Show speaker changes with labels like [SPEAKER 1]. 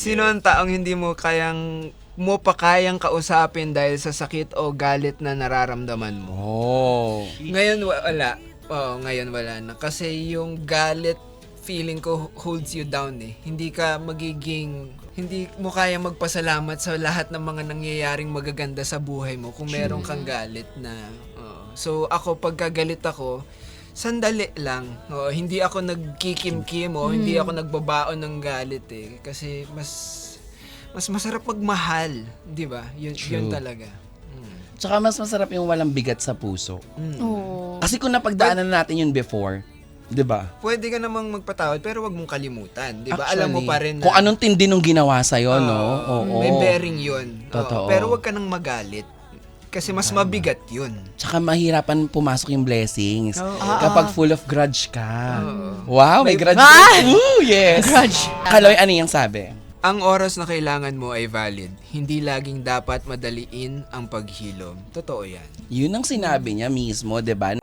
[SPEAKER 1] Sino ang taong hindi mo kayang kausapin dahil sa sakit o galit na nararamdaman mo?
[SPEAKER 2] Oh.
[SPEAKER 1] Ngayon wala. Oo, ngayon wala na. Kasi yung galit, feeling ko holds you down eh. Hindi mo kaya magpasalamat sa lahat ng mga nangyayaring magaganda sa buhay mo kung meron kang galit na. So ako, pagkagalit ako, sandali lang. Hindi ako nagkikimkim o hindi ako nagbabaon ng galit eh. Kasi mas masarap magmahal, 'di ba? Yun talaga.
[SPEAKER 2] Tsaka mas masarap yung walang bigat sa puso.
[SPEAKER 3] Oo.
[SPEAKER 2] Kasi kung napagdaanan natin yun before, 'di ba?
[SPEAKER 1] Pwede ka namang magpatawad pero wag mong kalimutan, 'di ba?
[SPEAKER 2] Actually,
[SPEAKER 1] Alam mo pa rin na
[SPEAKER 2] kung anong tindi nung ginawa sa'yo, no? Oo.
[SPEAKER 1] may bearing 'yun. Oo,
[SPEAKER 2] Totoo.
[SPEAKER 1] pero wag ka nang magalit. Kasi mas mabigat 'yun.
[SPEAKER 2] Tsaka mahirapan pumasok yung blessings kapag full of grudge ka. Wow, may
[SPEAKER 1] May-
[SPEAKER 2] grudge. Ooh, yes.
[SPEAKER 3] Grudge.
[SPEAKER 2] Kaloy, ano yung sabi?
[SPEAKER 1] Ang oras na kailangan mo ay valid. Hindi laging dapat madaliin ang paghilom. Totoo 'yan.
[SPEAKER 2] Yun ang sinabi niya mismo, 'di ba?